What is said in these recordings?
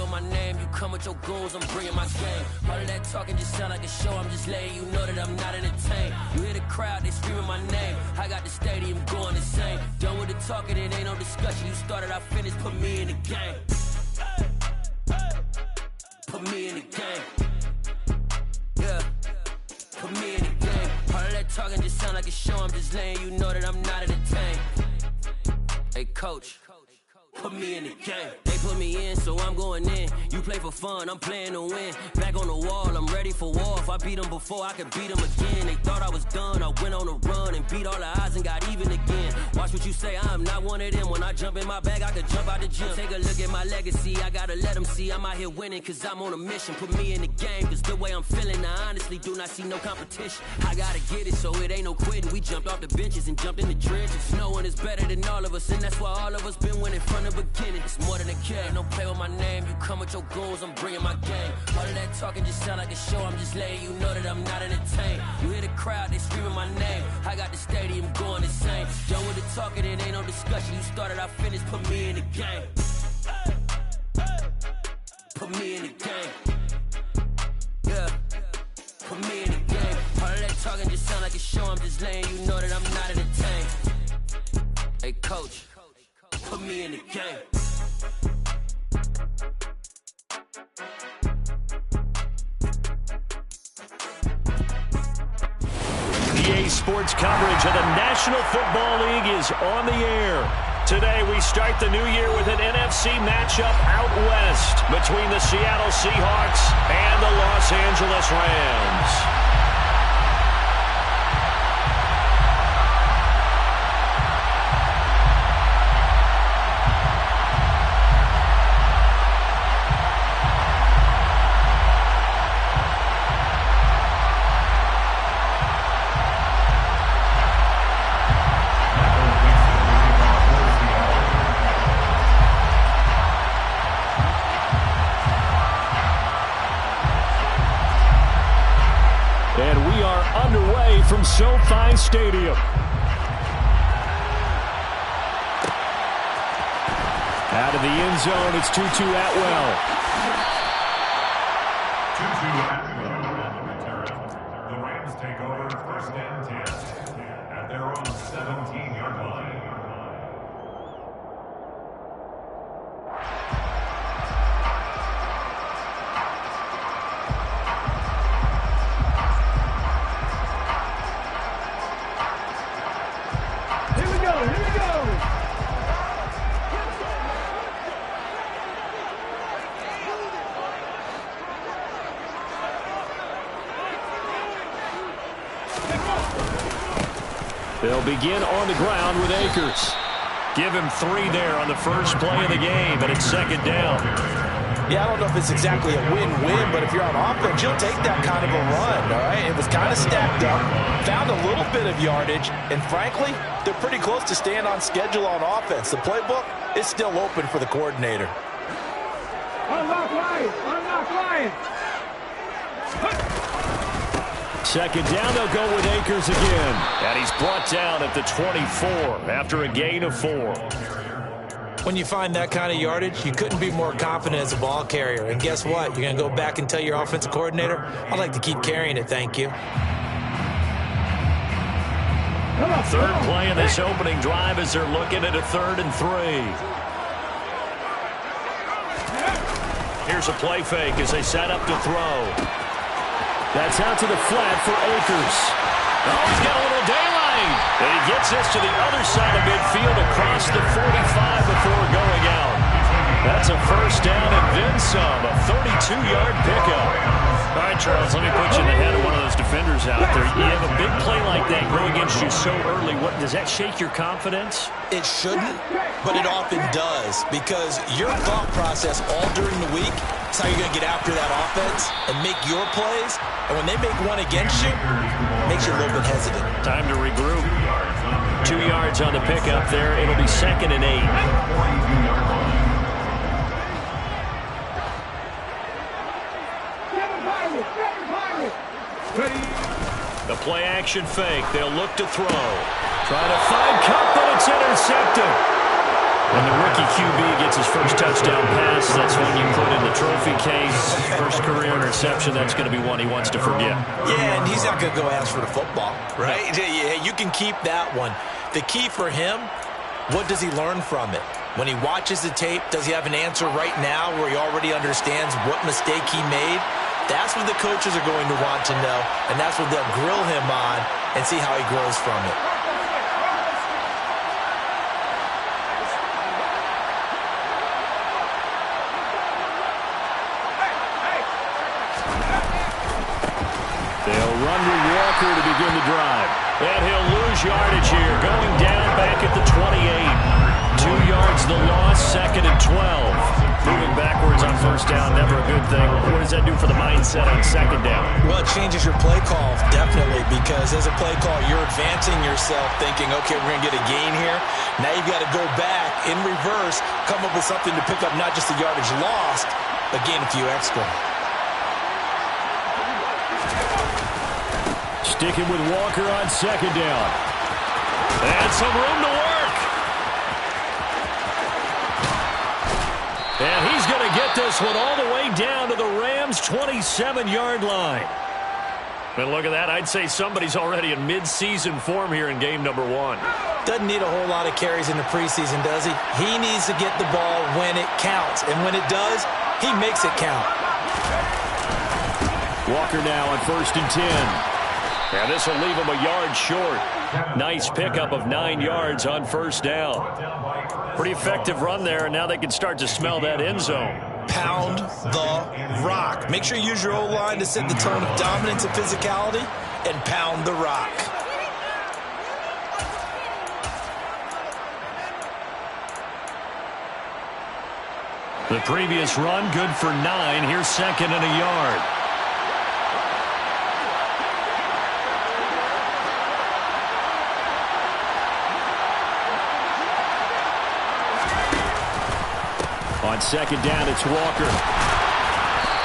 with my name, you come with your goons, I'm bringing my game. All of that talking just sound like a show, I'm just letting you know that I'm not entertained. You hear the crowd, they screaming my name, I got the stadium going insane. Done with the talking, it ain't no discussion. You started, I finished, put me in the game. Put me in the game. Yeah, put me in the game. All of that talking just sound like a show, I'm just letting you know that I'm not entertained. Hey coach, put me in the game. They put me in, so I'm going in. You play for fun, I'm playing to win. Back on the wall, I'm ready for war. If I beat them before, I could beat them again. They thought I was done, I went on a run and beat all the odds and got even again. Watch what you say, I'm not one of them. When I jump in my bag, I could jump out the gym. Take a look at my legacy, I gotta let them see I'm out here winning, cause I'm on a mission. Put me in the game, cause the way I'm feeling, I honestly do not see no competition. I gotta get it, so it ain't no quitting. We jumped off the benches and jumped in the trenches. No one is better than all of us, and that's why all of us been winning from the beginning. It's more than a game, don't play with my name. You come with your goons, I'm bringing my game. All of that talking just sound like a show, I'm just letting you know that I'm not entertained. You hear the crowd, they screaming my name, I got the stadium going insane. Done with the talking, it ain't no discussion. You started, I finished, put me in the game. Put me in the game. Yeah, put me in the game. All of that talking just sound like a show, I'm just letting you know that I'm not entertained. Hey coach, put me in the game. EA Sports coverage of the National Football League is on the air. Today we start the new year with an NFC matchup out west between the Seattle Seahawks and the Los Angeles Rams. From SoFi Stadium. Out of the end zone, it's Tutu Atwell. Tutu Atwell on the return. The Rams take over first and 10 at their own 17-yard line. They'll begin on the ground with Akers. Give him 3 there on the first play of the game, and it's second down. Yeah, I don't know if it's exactly a win-win, but if you're on offense, you'll take that kind of a run, all right? It was kind of stacked up, found a little bit of yardage, and frankly, they're pretty close to staying on schedule on offense. The playbook is still open for the coordinator. Unlock line! Unlock line! Second down, they'll go with Akers again. And he's brought down at the 24 after a gain of 4. When you find that kind of yardage, you couldn't be more confident as a ball carrier. And guess what? You're going to go back and tell your offensive coordinator, I'd like to keep carrying it, thank you. Third play in this opening drive as they're looking at a 3rd and 3. Here's a play fake as they set up to throw. That's out to the flat for Akers. Oh, he's got a little daylight. And he gets this to the other side of midfield across the 45 before going out. That's a first down and then some, a 32-yard pickup. All right, Charles, let me put you in the head of one of those defenders out there. You have a big play like that go against you so early. What does that shake your confidence? It shouldn't, but it often does, because your thought process all during the week is how you're going to get after that offense and make your plays. And when they make one against you, it makes you a little bit hesitant. Time to regroup. 2 yards on the pickup there. It'll be 2nd and 8. The play-action fake. They'll look to throw. Trying to find Cup, but it's intercepted. When the rookie QB gets his first touchdown pass, that's when you put in the trophy case. First career interception, that's going to be one he wants to forget. Yeah, and he's not going to go ask for the football, right? Yeah, you can keep that one. The key for him, what does he learn from it? When he watches the tape, does he have an answer right now where he already understands what mistake he made? That's what the coaches are going to want to know, and that's what they'll grill him on and see how he grows from it. They'll run with Walker to begin the drive. And he'll lose yardage here, going down back at the 28. 2 yards the loss, 2nd and 12. Moving backwards on first down, never a good thing. What does that do for the mindset on 2nd down? Well, it changes your play call, definitely, because as a play call, you're advancing yourself thinking, okay, we're going to get a gain here. Now you've got to go back in reverse, come up with something to pick up not just the yardage lost, but gain a few extra. Sticking with Walker on 2nd down. And some room to work. And he's going to get this one all the way down to the Rams' 27-yard line. And look at that. I'd say somebody's already in mid-season form here in game number 1. Doesn't need a whole lot of carries in the preseason, does he? He needs to get the ball when it counts. And when it does, he makes it count. Walker now on 1st and 10. And this will leave him a yard short. Nice pickup of 9 yards on 1st down. Pretty effective run there, and now they can start to smell that end zone. Pound the rock. Make sure you use your O-line to set the tone of dominance and physicality, and pound the rock. The previous run, good for 9. Here's 2nd and a yard. On 2nd down, it's Walker.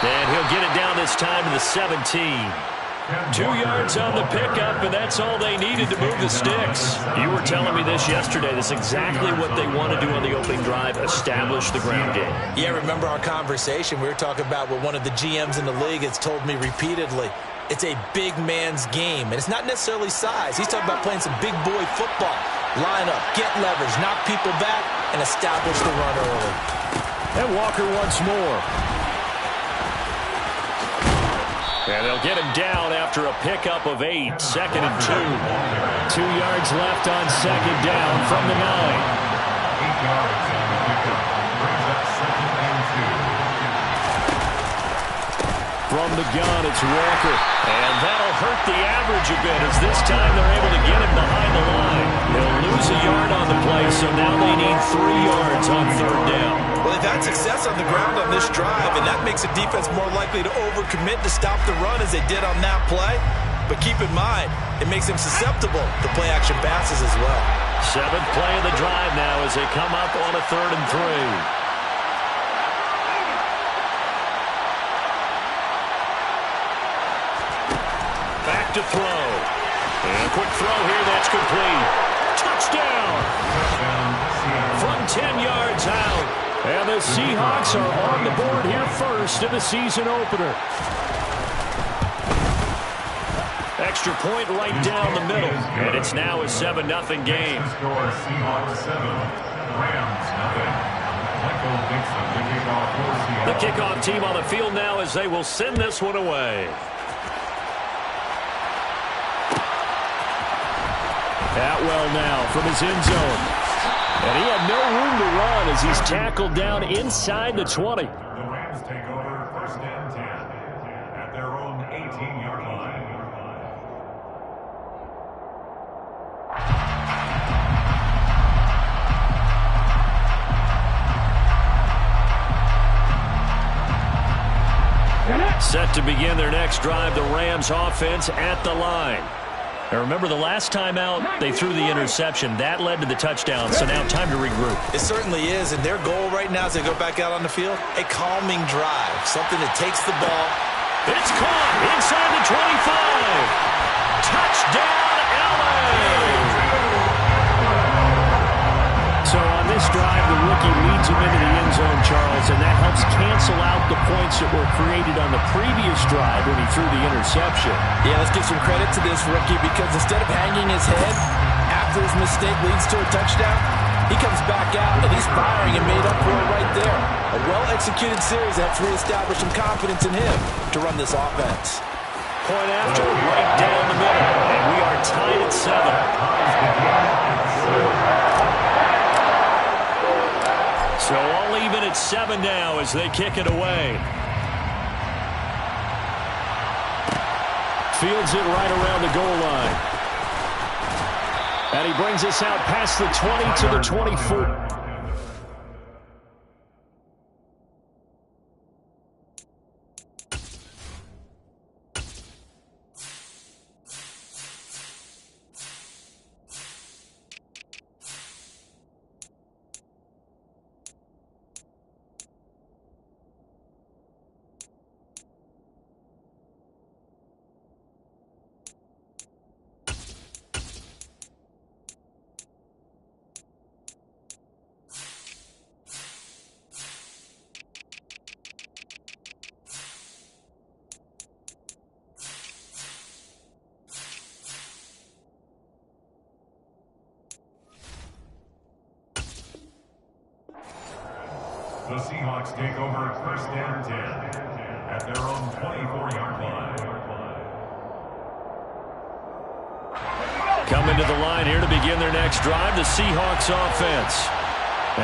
And he'll get it down this time to the 17. 2 yards on the pickup, and that's all they needed to move the sticks. You were telling me this yesterday. That's exactly what they want to do on the opening drive, establish the ground game. Yeah, remember our conversation? We were talking about what one of the GMs in the league has told me repeatedly. It's a big man's game, and it's not necessarily size. He's talking about playing some big boy football. Line up, get leverage, knock people back, and establish the run early. And Walker once more. And they'll get him down after a pickup of 8. 2nd and 2. 2 yards left on 2nd down from the 9. 8 yards on the pickup. Brings up 2nd and 2. From the gun, it's Walker. And that'll hurt the average a bit as this time they're able to get him behind the line. They'll lose a yard on the play, so now they need 3 yards on 3rd down. Well, they've had success on the ground on this drive, and that makes the defense more likely to overcommit to stop the run as they did on that play. But keep in mind, it makes them susceptible to play-action passes as well. 7th play of the drive now as they come up on a 3rd and 3. Back to throw. And a quick throw here, that's complete. Touchdown! From 10 yards out. And the Seahawks are on the board here first in the season opener. Extra point right down the middle. And it's now a 7-0 game. Score Seahawks 7, Rams 0. Michael Dixon, the kickoff for Seahawks. The kickoff team on the field now as they will send this one away. Atwell now from his end zone. And he had no room to run as he's tackled down inside the 20. The Rams take over 1st and 10 at their own 18-yard line. Set to begin their next drive, the Rams offense at the line. Now remember, the last time out, they threw the interception. That led to the touchdown, so now time to regroup. It certainly is, and their goal right now as they go back out on the field, a calming drive, something that takes the ball. It's caught inside the 25. Touchdown, LA! So on this drive, the rookie leads him into the end zone, Charles, and that helps cancel out the points that were created on the previous drive when he threw the interception. Yeah, let's give some credit to this rookie because instead of hanging his head after his mistake leads to a touchdown, he comes back out and he's firing and made up for it right there. A well-executed series helps reestablish some confidence in him to run this offense. Point after, right down the middle, and we are tied at 7. So all even at 7 now as they kick it away. Fields it right around the goal line. And he brings us out past the 20 to the 24. The Seahawks take over first and 10 at their own 24-yard line. Coming to the line here to begin their next drive, the Seahawks offense.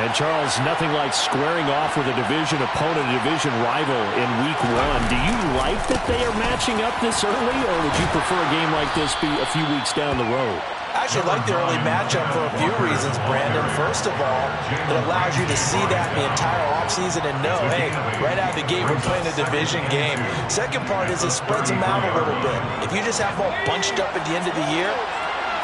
And Charles, nothing like squaring off with a division opponent, a division rival in week 1. Do you like that they are matching up this early, or would you prefer a game like this be a few weeks down the road? I actually like the early matchup for a few reasons, Brandon. First of all, it allows you to see that the entire offseason and know, hey, right out of the gate, we're playing a division game. Second part is it spreads them out a little bit. If you just have them all bunched up at the end of the year,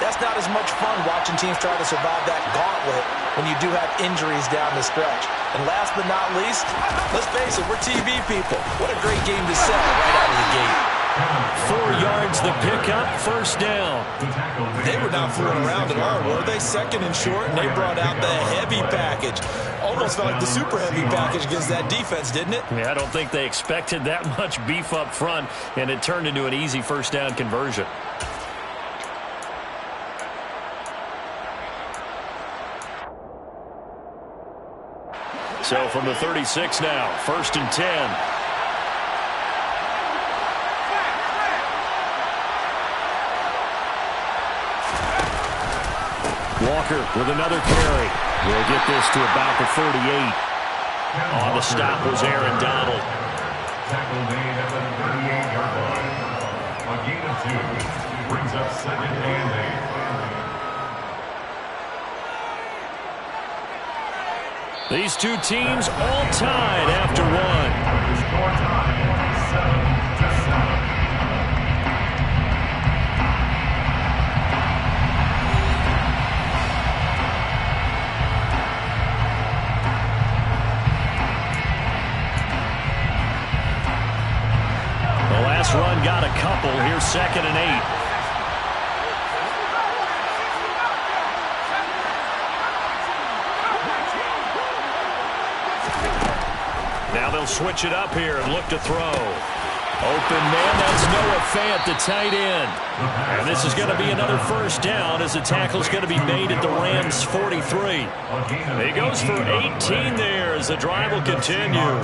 that's not as much fun watching teams try to survive that gauntlet when you do have injuries down the stretch. And last but not least, let's face it, we're TV people. What a great game to sell right out of the gate. 4 yards the pickup, first down. They were not fooling around at all, were they? Second and short, and they brought out the heavy package. Almost felt like the super heavy package against that defense, didn't it? Yeah, I don't think they expected that much beef up front, and it turned into an easy first down conversion. So from the 36 now, first and 10. Walker with another carry. We'll get this to about the 38. On the stop was Aaron Donald. Tackle made at the 38-yard line. A gain of 2 brings up second and 8. These two teams all tied after 1. Score time, 7-7. Run got a couple. Here's second and 8. Now they'll switch it up here and look to throw. Open man, that's Noah Fant, the tight end. And this is going to be another first down as the tackle's going to be made at the Rams' 43. He goes for 18 there as the drive will continue.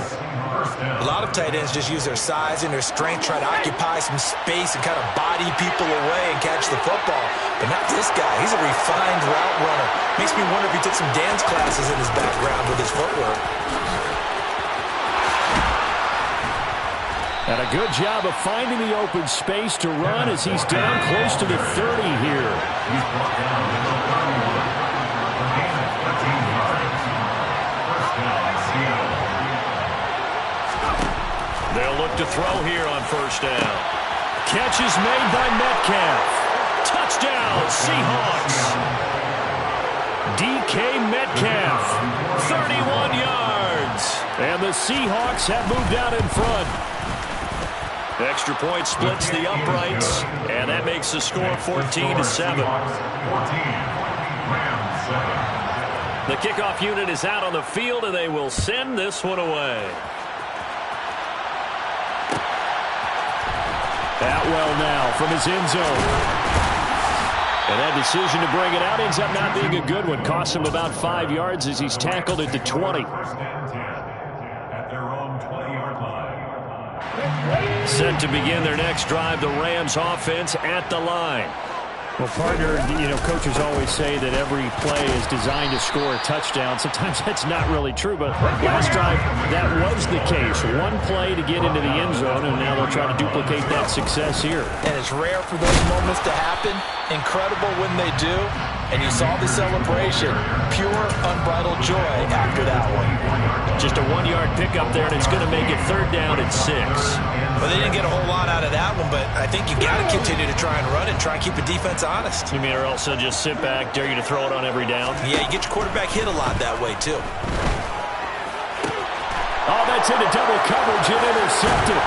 A lot of tight ends just use their size and their strength, try to occupy some space and kind of body people away and catch the football. But not this guy. He's a refined route runner. Makes me wonder if he took some dance classes in his background with his footwork. And a good job of finding the open space to run as he's down close to the 30 here. He's brought down to the 31. A gain of 13 yards. First down, Seattle. They'll look to throw here on first down. Catch is made by Metcalf. Touchdown, Seahawks. DK Metcalf, 31 yards. And the Seahawks have moved out in front. Extra point splits the uprights, and that makes the score 14-7. 14, Rams 7. The kickoff unit is out on the field, and they will send this one away. Atwell now from his end zone. And that decision to bring it out ends up not being a good one. Costs him about 5 yards as he's tackled at the 20. First and 10 at their own 20-yard line. Set to begin their next drive, the Rams offense at the line. Well, partner, coaches always say that every play is designed to score a touchdown. Sometimes that's not really true, but last drive, that was the case. One play to get into the end zone, and now they'll try to duplicate that success here. And it's rare for those moments to happen. Incredible when they do. And you saw the celebration. Pure, unbridled joy after that one. Just a 1-yard pickup there, and it's going to make it 3rd down at 6. Well, they didn't get a whole lot out of that one, but I think you got to continue to try and run it, try and keep the defense honest. You mean, or else they'll just sit back, dare you to throw it on every down? Yeah, you get your quarterback hit a lot that way, too. Oh, that's into double coverage and intercepted.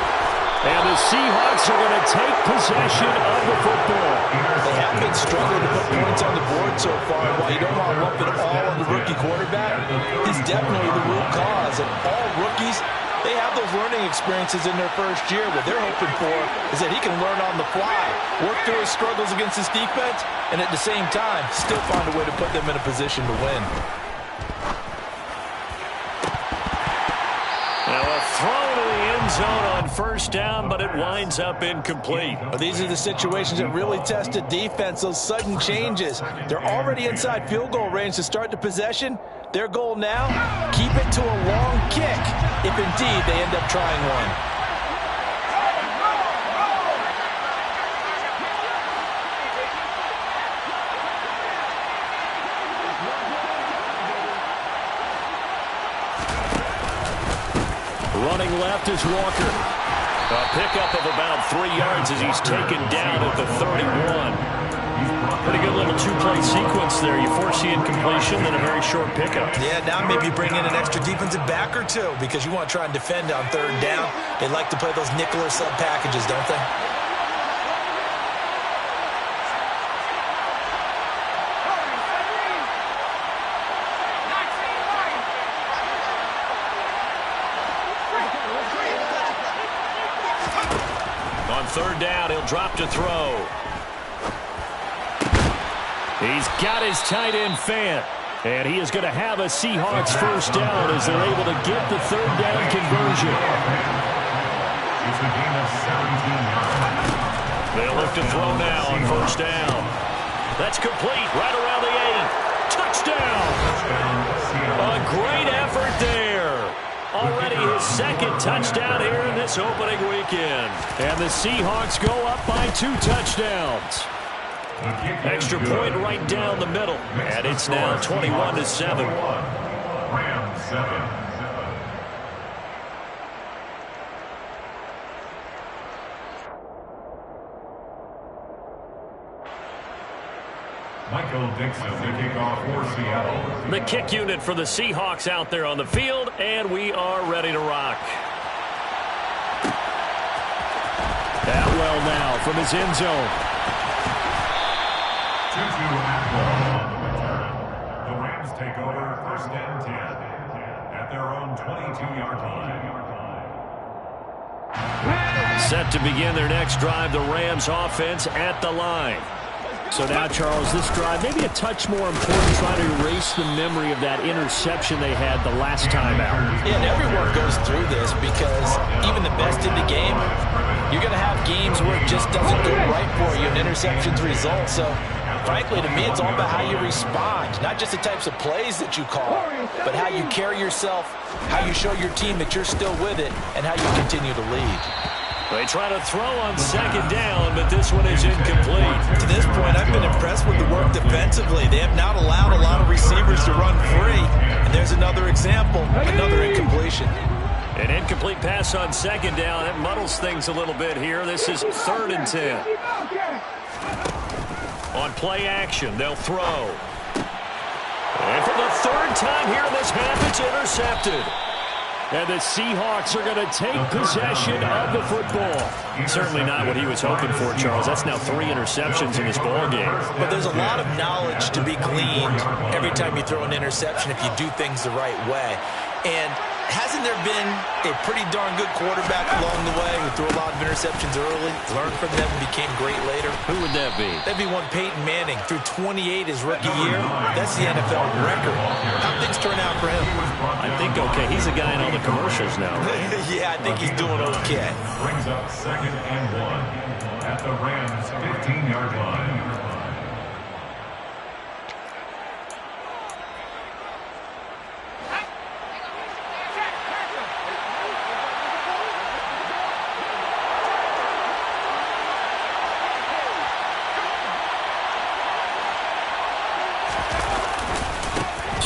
And the Seahawks are going to take possession of the football. They have been struggling to put points on the board so far. While you don't want to lump it all on the rookie quarterback, he's definitely the root cause. And all rookies, they have those learning experiences in their first year. What they're hoping for is that he can learn on the fly, work through his struggles against his defense, and at the same time, still find a way to put them in a position to win. Now a throw to the end zone on 1st down, but it winds up incomplete. Well, these are the situations that really test a defense, those sudden changes. They're already inside field goal range to start the possession. Their goal now, keep it to a long kick, if indeed they end up trying one. Running left is Walker. A pickup of about 3 yards as he's taken down at the 31. Pretty good little 2-play sequence there. You force the incompletion, then a very short pickup. Yeah, now maybe bring in an extra defensive back or two because you want to try and defend on 3rd down. They like to play those nickel or sub packages, don't they? On 3rd down, he'll drop to throw. He's got his tight end Fant. And he is going to have a Seahawks 1st down as they're able to get the 3rd down conversion. It's a gain of 17 yards. They'll look to throw now on 1st down. That's complete right around the 8. Touchdown! A great effort there. Already his 2nd touchdown here in this opening weekend. And the Seahawks go up by 2 touchdowns. Extra point right down the middle. And it's now 21-7. Rams 7. Michael Dixon, the kickoff for Seattle. The kick unit for the Seahawks out there on the field, and we are ready to rock. Atwell now from his end zone. Tutu Atwell on the return. The Rams take over 1st and 10 at their own 22-yard line. Set to begin their next drive, the Rams offense at the line. So now, Charles, this drive maybe a touch more important, trying to erase the memory of that interception they had the last time out. Yeah, and everyone goes through this because even the best in the game, you're going to have games where it just doesn't go right for you and interceptions result. So, frankly, to me, it's all about how you respond, not just the types of plays that you call, but how you carry yourself, how you show your team that you're still with it, and how you continue to lead. They try to throw on 2nd down, but this one is incomplete. To this point, I've been impressed with the work defensively. They have not allowed a lot of receivers to run free. And there's another example, another incompletion. An incomplete pass on 2nd down. It muddles things a little bit here. This is 3rd and 10. On play action, they'll throw. And for the 3rd time here in this half, it's intercepted. And the Seahawks are going to take possession of the football. Certainly not what he was hoping for, Charles. That's now 3 interceptions in this ball game. But there's a lot of knowledge to be gleaned every time you throw an interception if you do things the right way. And hasn't there been a pretty darn good quarterback along the way who threw a lot of interceptions early, learned from them, and became great later? Who would that be? That'd be one Peyton Manning. Threw 28 his rookie year. That's the NFL record. How'd things turn out for him? I think okay. He's a guy in all the commercials now, right? Yeah, I think he's doing okay. Brings up 2nd and 1 at the Rams' 15-yard line.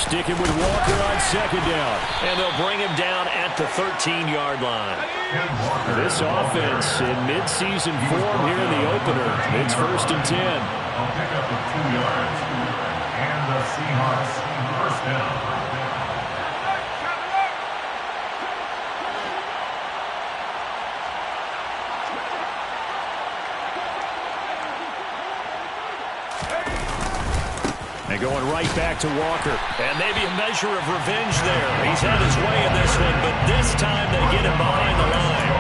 Sticking with Walker on 2nd down. And they'll bring him down at the 13-yard line. This offense in midseason form here in the opener. It's 1st and 10. I'll pick up the 2 yards. And the Seahawks first down. And going right back to Walker. And maybe a measure of revenge there. He's had his way in this one, but this time they get him behind the line.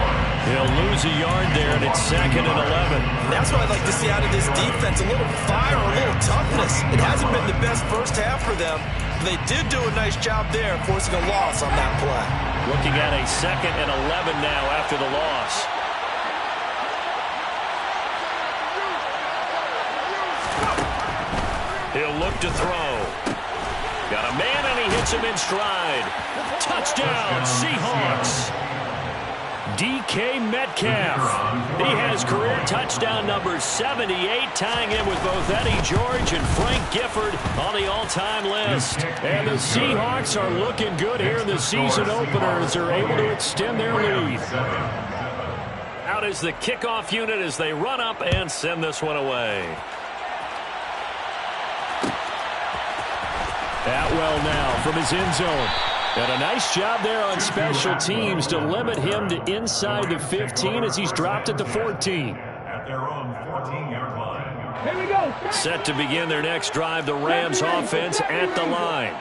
He'll lose a yard there, and it's 2nd and 11. That's what I'd like to see out of this defense, a little fire, a little toughness. It hasn't been the best first half for them, but they did do a nice job there, forcing a loss on that play. Looking at a 2nd and 11 now after the loss. He'll look to throw. Got a man, and he hits him in stride. Touchdown, Seahawks. DK Metcalf. He has career touchdown number 78, tying him with both Eddie George and Frank Gifford on the all-time list. And the Seahawks are looking good here in the season opener as they're able to extend their lead. Out is the kickoff unit as they run up and send this one away. Atwell now from his end zone. And a nice job there on special teams to limit him to inside the 15 as he's dropped at the 14. At their own 14-yard line. Here we go. Set to begin their next drive, the Rams offense at the line.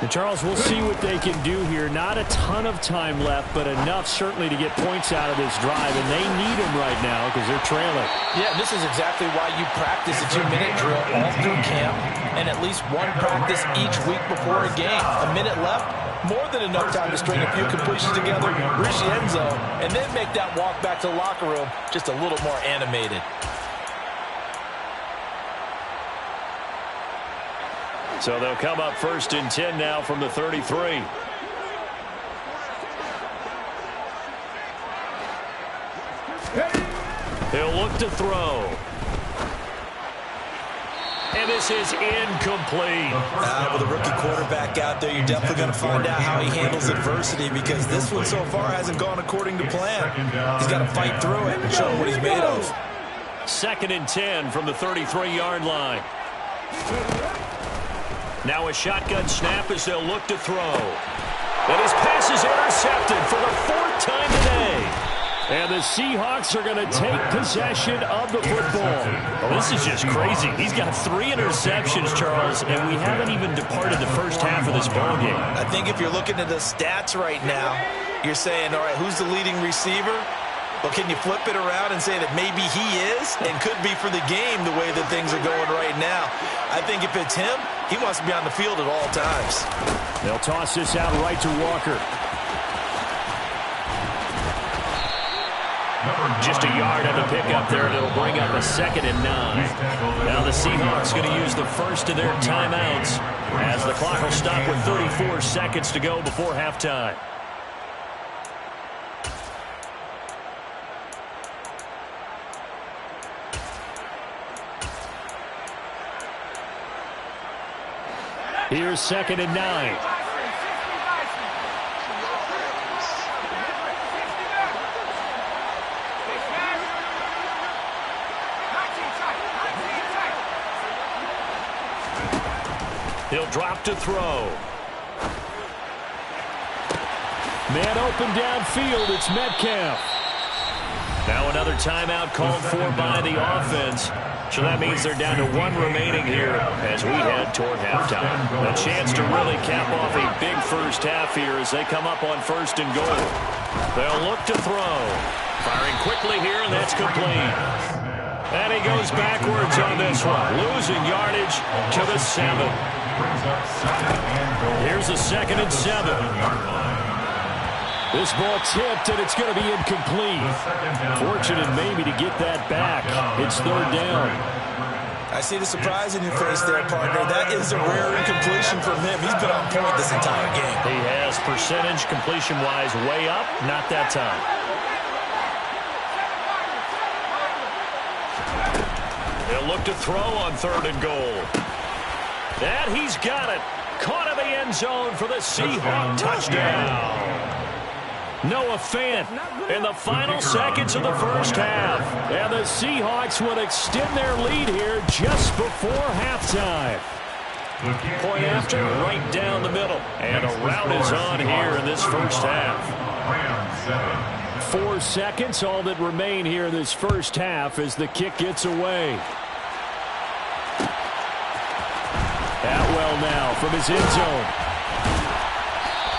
And Charles, we'll see what they can do here. Not a ton of time left, but enough certainly to get points out of this drive, and they need them right now because they're trailing. Yeah, this is exactly why you practice a 2-minute drill all through camp and at least one practice each week before a game. A minute left, more than enough time to string a few completions together, reach the end zone, and then make that walk back to the locker room just a little more animated. So they'll come up 1st and 10 now from the 33. He'll look to throw. And this is incomplete. With a rookie quarterback out there, you're definitely going to find out how he handles adversity because this one so far hasn't gone according to plan. He's got to fight through it and show him what he's made of. 2nd and 10 from the 33-yard line. Now a shotgun snap as they'll look to throw. And his pass is intercepted for the 4th time today. And the Seahawks are going to take possession of the football. Well, this is just crazy. He's got 3 interceptions, Charles, and we haven't even departed the first half of this ballgame. I think if you're looking at the stats right now, you're saying, all right, who's the leading receiver? Well, can you flip it around and say that maybe he is and could be for the game the way that things are going right now? I think if it's him, he wants to be on the field at all times. They'll toss this out right to Walker. Just a yard on the pickup there, and it'll bring up a 2nd and 9. Now the Seahawks going to use the first of their timeouts as the clock will stop with 34 seconds to go before halftime. Here's 2nd and 9. He'll drop to throw. Man open downfield, it's Metcalf. Now another timeout called for by the offense. So that means they're down to 1 remaining here as we head toward halftime. A chance to really cap off a big first half here as they come up on 1st and goal. They'll look to throw. Firing quickly here, and that's complete. And he goes backwards on this one, losing yardage to the 7. Here's a 2nd and 7. This ball tipped, and it's going to be incomplete. Fortunate maybe to get that back. It's 3rd down. I see the surprise in your face there, partner. That is a rare incompletion from him. He's been on point this entire game. He has percentage completion-wise way up, not that time. They'll look to throw on 3rd and goal. And he's got it. Caught in the end zone for the Seahawks touchdown. Noah Fant in the final seconds of the first half. And the Seahawks would extend their lead here just before halftime. Point after, right down the middle. And a rout is on here in this first half. 4 seconds, all that remain here in this first half as the kick gets away. Atwell now from his end zone.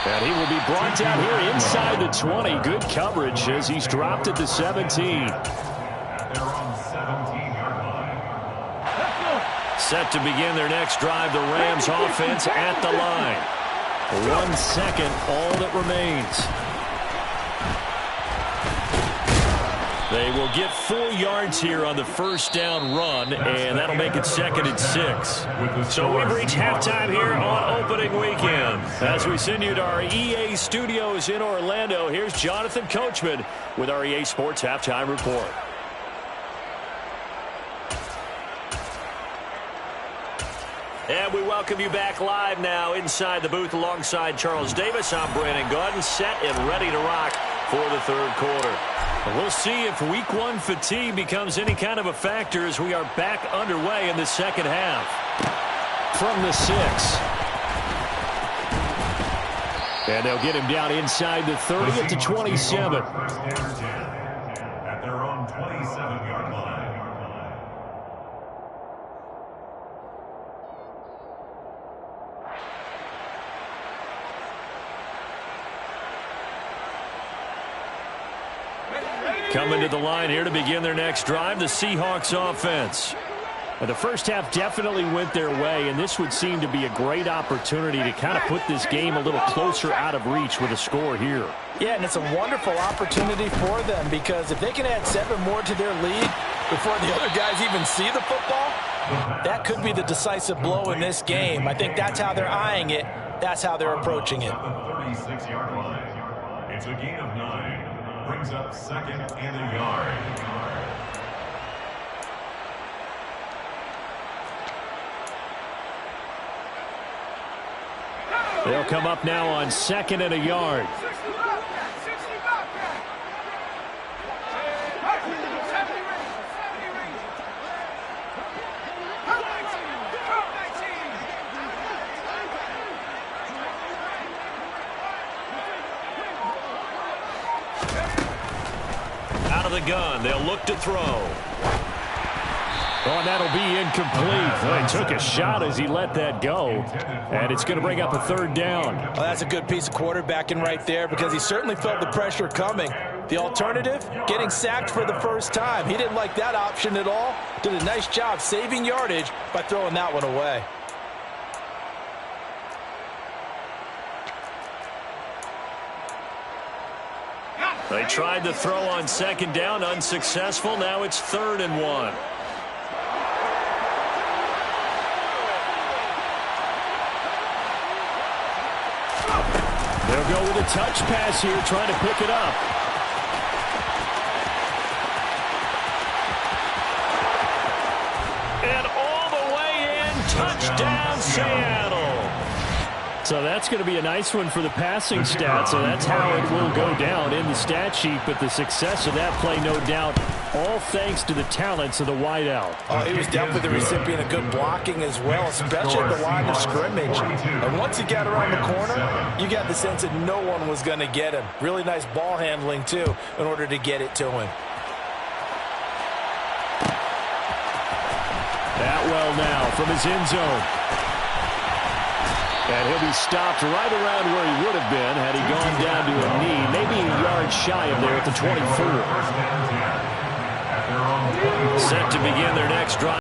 And he will be brought down here inside the 20. Good coverage as he's dropped at the 17. Set to begin their next drive, the Rams offense at the line. 1 second, all that remains. They will get 4 yards here on the first down run, and that'll make it 2nd and 6. So we've reached halftime here on opening weekend. As we send you to our EA studios in Orlando, here's Jonathan Coachman with our EA Sports Halftime Report. And we welcome you back live now inside the booth alongside Charles Davis. I'm Brandon Gaudin, set and ready to rock for the 3rd quarter. We'll see if week 1 fatigue becomes any kind of a factor as we are back underway in the 2nd half. From the 6. And they'll get him down inside the 30 at the 27. At their own 27-yard line. Coming to the line here to begin their next drive, the Seahawks offense. The first half definitely went their way, and this would seem to be a great opportunity to kind of put this game a little closer out of reach with a score here. Yeah, and it's a wonderful opportunity for them because if they can add 7 more to their lead before the other guys even see the football, that could be the decisive blow in this game. I think that's how they're eyeing it. That's how they're approaching it. The 36-yard line. It's a gain of 9. Brings up 2nd and a yard. They'll come up now on 2nd and a yard. Out of the gun, they'll look to throw. Oh, and that'll be incomplete. Oh, he took a shot as he let that go. And it's going to bring up a 3rd down. Well, that's a good piece of quarterbacking right there because he certainly felt the pressure coming. The alternative, getting sacked for the first time. He didn't like that option at all. Did a nice job saving yardage by throwing that one away. They tried to throw on 2nd down, unsuccessful. Now it's 3rd and 1. They'll go with a touch pass here, trying to pick it up. And all the way in, touchdown Seattle. So that's going to be a nice one for the passing stat. So that's how it will go down in the stat sheet. But the success of that play, no doubt, all thanks to the talents of the wideout. He was definitely the recipient of good blocking as well, especially at the line of scrimmage. And once he got around the corner, you got the sense that no one was going to get him. Really nice ball handling, too, in order to get it to him. Atwell now from his end zone. And he'll be stopped right around where he would have been had he gone down to a knee, maybe a yard shy of there at the 24. Set to begin their next drive.